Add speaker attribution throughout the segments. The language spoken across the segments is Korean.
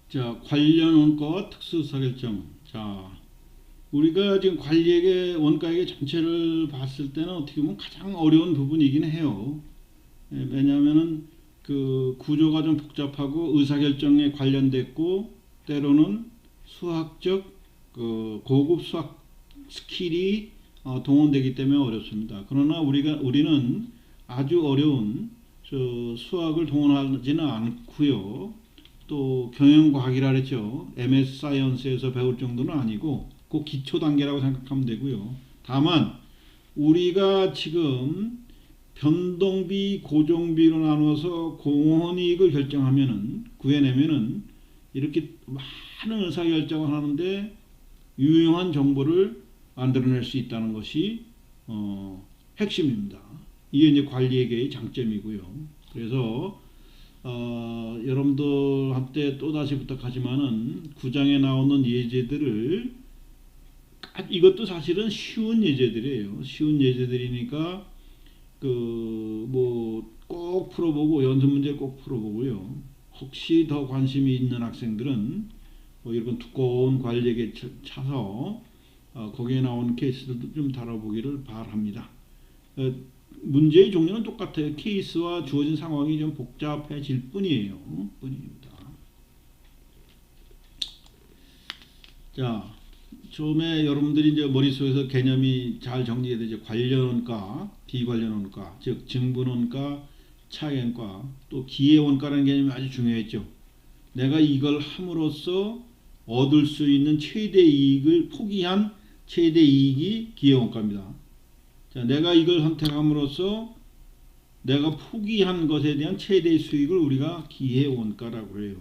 Speaker 1: 자, 관련 원가와 특수사결정. 자, 우리가 지금 관리액의 원가액의 전체를 봤을 때는 어떻게 보면 가장 어려운 부분이긴 해요. 왜냐하면은 그 구조가 좀 복잡하고 의사결정에 관련됐고 때로는 수학적 그 고급 수학 스킬이 동원되기 때문에 어렵습니다. 그러나 우리는 아주 어려운 수학을 동원하지는 않고요. 또 경영과학이라 그랬죠. MS 사이언스에서 배울 정도는 아니고 그 기초 단계라고 생각하면 되고요. 다만 우리가 지금 변동비, 고정비로 나눠서 공헌이익을 결정하면은 구해내면은 이렇게 많은 의사결정을 하는데 유용한 정보를 만들어낼 수 있다는 것이 핵심입니다. 이게 이제 관리에게의 장점이고요. 그래서 여러분들한테 또다시 부탁하지만은 구장에 나오는 예제들을 이것도 사실은 쉬운 예제들이에요. 쉬운 예제들이니까 그 뭐 꼭 풀어보고 연습 문제 꼭 풀어보고요. 혹시 더 관심이 있는 학생들은 뭐 이런 두꺼운 관리에게 차서 거기에 나오는 케이스들도 좀 다뤄보기를 바랍니다. 문제의 종류는 똑같아요. 케이스와 주어진 상황이 좀 복잡해질 뿐이에요. 뿐입니다. 자, 처음에 여러분들이 이제 머릿속에서 개념이 잘 정리가 되죠. 관련원가, 비관련원가, 즉 증분원가, 차액원가, 또 기회원가라는 개념이 아주 중요했죠. 내가 이걸 함으로써 얻을 수 있는 최대 이익을 포기한 최대 이익이 기회원가입니다. 자, 내가 이걸 선택함으로써 내가 포기한 것에 대한 최대의 수익을 우리가 기회원가라고 해요.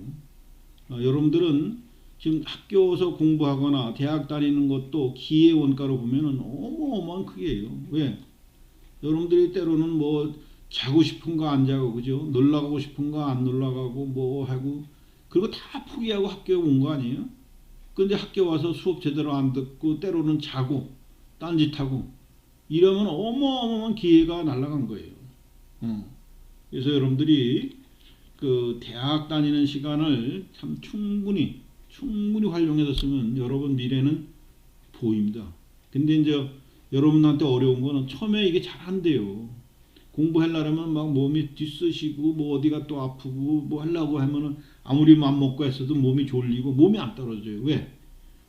Speaker 1: 여러분들은 지금 학교에서 공부하거나 대학 다니는 것도 기회원가로 보면은 어마어마한 크게요. 왜? 여러분들이 때로는 뭐 자고 싶은 거 안 자고 그죠? 놀러 가고 싶은 거 안 놀러 가고 뭐 하고 그리고 다 포기하고 학교에 온 거 아니에요? 근데 학교 와서 수업 제대로 안 듣고 때로는 자고 딴짓하고 이러면 어마어마한 기회가 날아간 거예요. 그래서 여러분들이 그 대학 다니는 시간을 참 충분히 활용해서 쓰면 여러분 미래는 보입니다. 근데 이제 여러분한테 어려운 거는 처음에 이게 잘 안 돼요. 공부하려면 막 몸이 뒤쓰시고 뭐 어디가 또 아프고 뭐 하려고 하면은 아무리 맘 먹고 했어도 몸이 졸리고 몸이 안 떨어져요. 왜?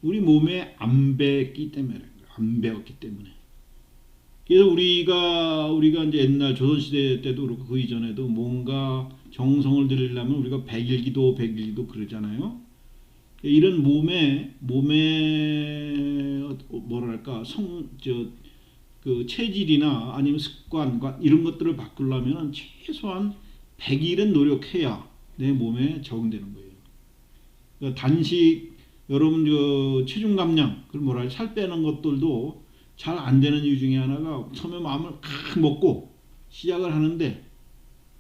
Speaker 1: 우리 몸에 안 배웠기 때문에 안 배웠기 때문에. 그래서 우리가 이제 옛날 조선시대 때도 그렇고 그 이전에도 뭔가 정성을 들이려면 우리가 백일기도 그러잖아요. 이런 몸에 뭐랄까 그 체질이나 아니면 습관 이런 것들을 바꾸려면 최소한 100일은 노력해야 내 몸에 적응되는 거예요. 그러니까 단식 여러분 그 체중 감량 그 뭐랄까 살 빼는 것들도 잘 안 되는 이유 중에 하나가 처음에 마음을 칵 먹고 시작을 하는데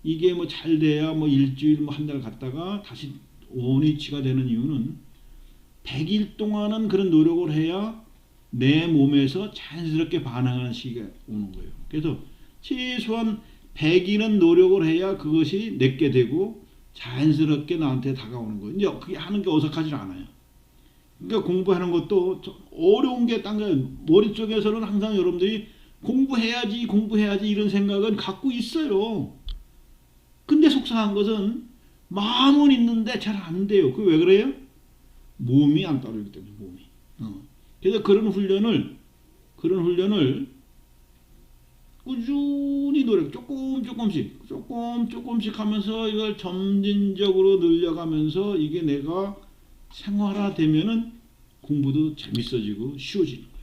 Speaker 1: 이게 뭐 잘 돼야 뭐 일주일 뭐 한 달 갔다가 다시 원위치가 되는 이유는 100일 동안은 그런 노력을 해야 내 몸에서 자연스럽게 반응하는 시기가 오는 거예요. 그래서 최소한 100일은 노력을 해야 그것이 내게 되고 자연스럽게 나한테 다가오는 거예요. 이제 그게 하는 게 어색하지 않아요. 그러니까 공부하는 것도 어려운 게 딴 거예요. 머릿속에서는 항상 여러분들이 공부해야지 이런 생각은 갖고 있어요. 근데 속상한 것은 마음은 있는데 잘 안 돼요. 그게 왜 그래요? 몸이 안 따르기 때문에 몸이. 그래서 그런 훈련을 꾸준히 노력 조금씩 하면서 이걸 점진적으로 늘려가면서 이게 내가 생활화되면은 공부도 재밌어지고 쉬워지는 거예요.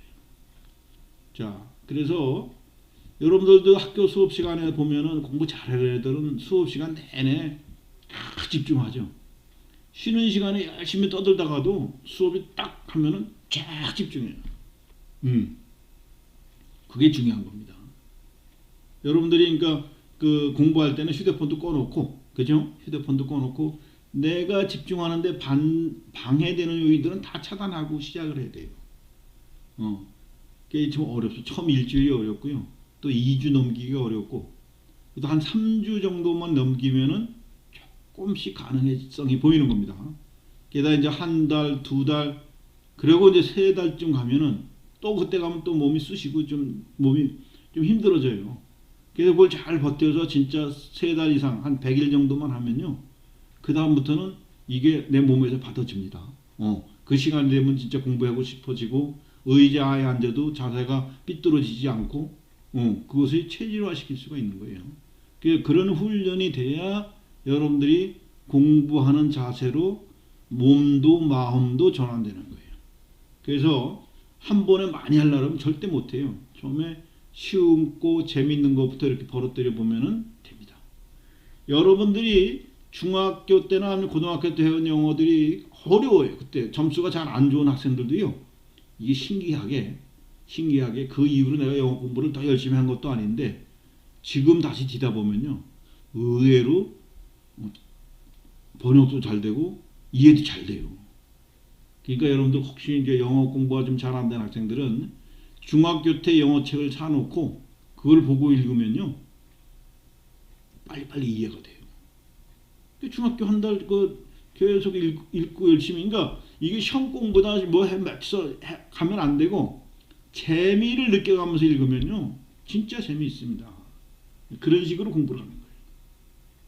Speaker 1: 자, 그래서 여러분들도 학교 수업 시간에 보면은 공부 잘하는 애들은 수업 시간 내내 다 집중하죠. 쉬는 시간에 열심히 떠들다가도 수업이 딱 하면은 쫙 집중해요. 그게 중요한 겁니다. 여러분들이 그러니까 그 공부할 때는 휴대폰도 꺼놓고, 그죠? 휴대폰도 꺼놓고 내가 집중하는데 방해되는 요인들은 다 차단하고 시작을 해야 돼요. 그게 좀 어렵죠. 처음 일주일이 어렵고요. 또 2주 넘기기가 어렵고, 또 한 3주 정도만 넘기면은 조금씩 가능성이 보이는 겁니다. 게다가 이제 한 달, 두 달, 그리고 이제 세 달쯤 가면은 또 그때 가면 또 몸이 쑤시고 좀 몸이 좀 힘들어져요. 그래서 그걸 잘 버텨서 진짜 세 달 이상 한 100일 정도만 하면요. 그 다음부터는 이게 내 몸에서 받아집니다. 그 시간이 되면 진짜 공부하고 싶어지고 의자에 앉아도 자세가 삐뚤어지지 않고 그것을 체질화시킬 수가 있는 거예요. 그런 훈련이 돼야 여러분들이 공부하는 자세로 몸도 마음도 전환되는 거예요. 그래서 한 번에 많이 하려면 절대 못해요. 처음에 쉬운고 재밌는 것부터 이렇게 벌어뜨려 보면은 됩니다. 여러분들이 중학교 때나 아니면 고등학교 때 해온 영어들이 어려워요. 그때 점수가 잘 안 좋은 학생들도요. 이게 신기하게 그 이후로 내가 영어 공부를 더 열심히 한 것도 아닌데 지금 다시 뒤다 보면요. 의외로 번역도 잘 되고 이해도 잘 돼요. 그러니까 여러분들 혹시 이제 영어 공부가 좀 잘 안 된 학생들은 중학교 때 영어책을 사놓고 그걸 보고 읽으면요. 빨리빨리 이해가 돼요. 중학교 한 달 계속 읽고 열심히, 그러니까 이게 시험 공부다 뭐 가면 안 되고 재미를 느껴가면서 읽으면요. 진짜 재미있습니다. 그런 식으로 공부를 하는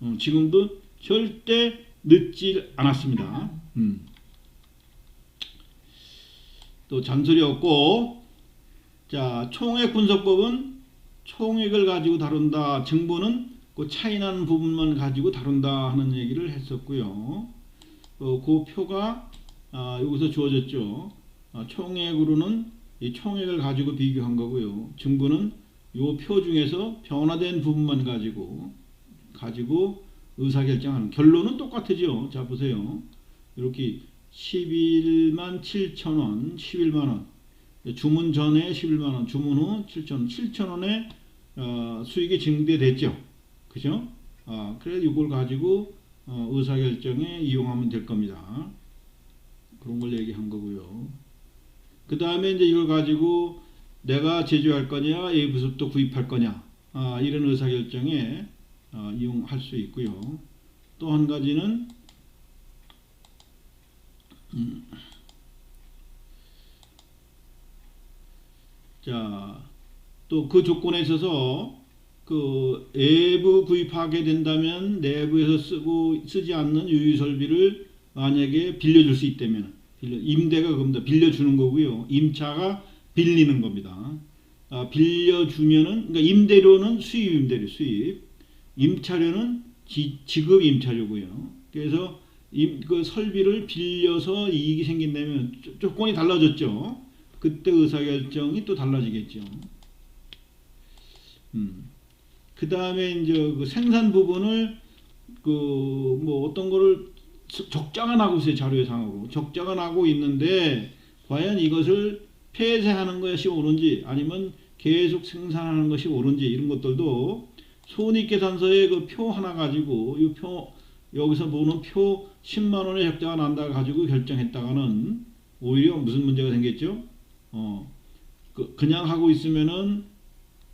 Speaker 1: 거예요. 지금도 절대 늦지 않았습니다. 또 잔소리 없고, 자, 총액 분석법은 총액을 가지고 다룬다. 증부는 그 차이나는 부분만 가지고 다룬다 하는 얘기를 했었고요. 그 표가 여기서 주어졌죠. 총액으로는 이 총액을 가지고 비교한 거고요. 증부는 이 표 중에서 변화된 부분만 가지고 의사결정하는, 결론은 똑같으죠. 자, 보세요. 이렇게 11만 7천 원, 11만 원. 주문 전에 11만 원, 주문 후 7천 원. 7천 원의 수익이 증대됐죠. 그죠? 그래서 이걸 가지고 의사결정에 이용하면 될 겁니다. 그런 걸 얘기한 거고요. 그 다음에 이제 이걸 가지고 내가 제조할 거냐, A부습도 구입할 거냐, 이런 의사결정에 이용할 수 있고요. 또 한 가지는 자, 또 그 조건에 있어서 그 외부 구입하게 된다면 내부에서 쓰지 않는 유유설비를 만약에 빌려줄 수 있다면, 임대가 그겁니다. 빌려주는 거고요. 임차가 빌리는 겁니다. 빌려주면은, 그러니까 임대료는 수입 임대료, 임차료는 지급 임차료고요. 그래서 그 설비를 빌려서 이익이 생긴다면 조건이 달라졌죠. 그때 의사결정이 또 달라지겠죠. 그 다음에 이제 그 생산 부분을 뭐 어떤 거를 적자가 나고 있어요. 자료상으로 적자가 나고 있는데 과연 이것을 폐쇄하는 것이 옳은지 아니면 계속 생산하는 것이 옳은지, 이런 것들도 손익계산서에 그 표 하나 가지고 이 표, 여기서 보는 표 10만 원의 적자가 난다 가지고 결정했다가는 오히려 무슨 문제가 생겼죠? 그냥 하고 있으면은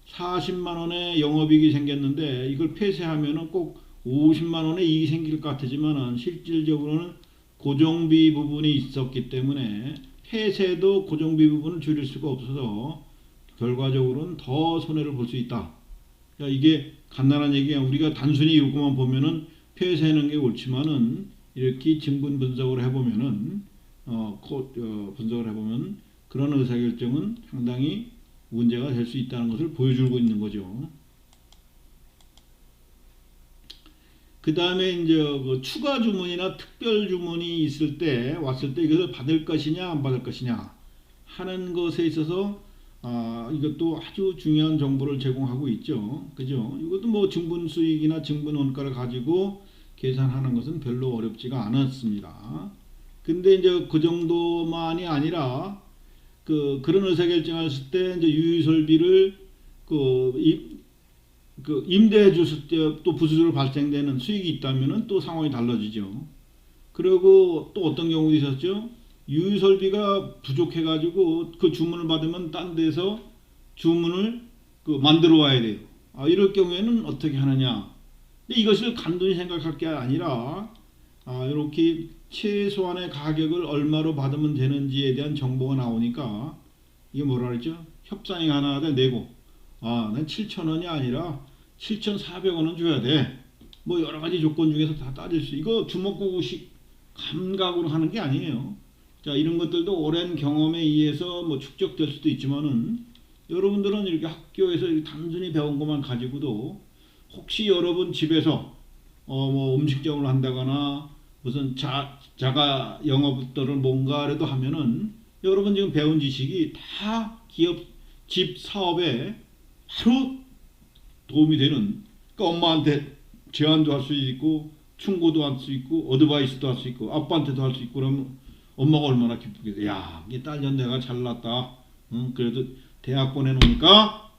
Speaker 1: 40만 원의 영업이익이 생겼는데 이걸 폐쇄하면은 꼭 50만 원의 이익이 생길 것 같지만은 실질적으로는 고정비 부분이 있었기 때문에 폐쇄도 고정비 부분을 줄일 수가 없어서 결과적으로는 더 손해를 볼 수 있다. 그러니까 이게 간단한 얘기야. 우리가 단순히 이것만 보면은 폐쇄하는 게 옳지만은 이렇게 진분 분석을 해보면은 분석을 해보면 그런 의사결정은 상당히 문제가 될 수 있다는 것을 보여주고 있는 거죠. 그 다음에 이제 그 추가 주문이나 특별 주문이 있을 때 왔을 때 이것을 받을 것이냐 안 받을 것이냐 하는 것에 있어서 이것도 아주 중요한 정보를 제공하고 있죠. 그죠? 이것도 뭐 증분 수익이나 증분 원가를 가지고 계산하는 것은 별로 어렵지가 않았습니다. 근데 이제 그 정도만이 아니라 그런 의사결정했을 때 이제 유유설비를 임대해 줬을 때 또 부수적으로 발생되는 수익이 있다면은 또 상황이 달라지죠. 그리고 또 어떤 경우도 있었죠. 유유설비가 부족해 가지고 그 주문을 받으면 딴 데서 주문을 만들어 와야 돼요. 이럴 경우에는 어떻게 하느냐. 근데 이것을 간단히 생각할 게 아니라 이렇게 최소한의 가격을 얼마로 받으면 되는지에 대한 정보가 나오니까 이게 뭐라 그랬죠? 협상이 가능하다 내고 난 7,000원이 아니라 7,400원은 줘야 돼. 뭐 여러 가지 조건 중에서 다 따질 수 이거 주먹구구식 감각으로 하는 게 아니에요. 자, 이런 것들도 오랜 경험에 의해서 뭐 축적될 수도 있지만은 여러분들은 이렇게 학교에서 이렇게 단순히 배운 것만 가지고도 혹시 여러분 집에서 뭐 음식점을 한다거나 무슨 자가 영업들을 뭔가라도 하면은 여러분 지금 배운 지식이 다 기업 집 사업에 바로 도움이 되는 그러니까 엄마한테 제안도 할 수 있고 충고도 할 수 있고 어드바이스도 할 수 있고 아빠한테도 할 수 있고 그러면 엄마가 얼마나 기쁘겠어. 야, 이 딸년 내가 잘났다. 그래도 대학 보내놓으니까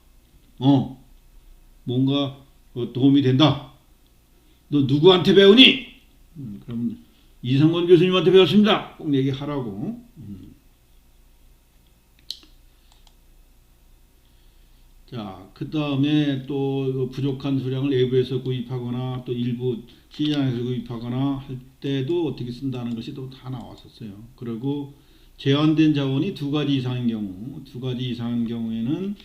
Speaker 1: 뭔가 도움이 된다. 너 누구한테 배우니? 그럼 이상권 교수님한테 배웠습니다. 꼭 얘기하라고. 자, 그 다음에 또 부족한 수량을 외부에서 구입하거나 또 일부 시장에서 구입하거나 할 때도 어떻게 쓴다는 것이 또 다 나왔었어요. 그리고 제한된 자원이 두 가지 이상인 경우에는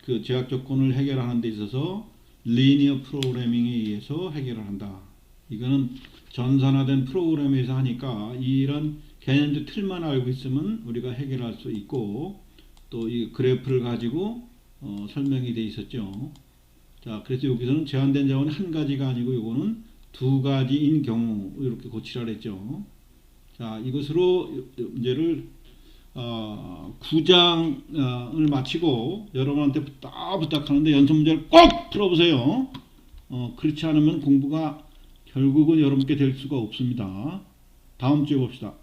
Speaker 1: 그 제약 조건을 해결하는 데 있어서 리니어 프로그래밍에 의해서 해결을 한다. 이거는 전산화된 프로그램에서 하니까 이런 개념적 틀만 알고 있으면 우리가 해결할 수 있고 또 이 그래프를 가지고 설명이 돼 있었죠. 자, 그래서 여기서는 제한된 자원이 한 가지가 아니고 이거는 두 가지인 경우 이렇게 고치라 그랬죠. 자, 이것으로 문제를 9장을 마치고 여러분한테 부탁하는데 연습 문제를 꼭 풀어보세요. 그렇지 않으면 공부가 결국은 여러분께 될 수가 없습니다. 다음 주에 봅시다.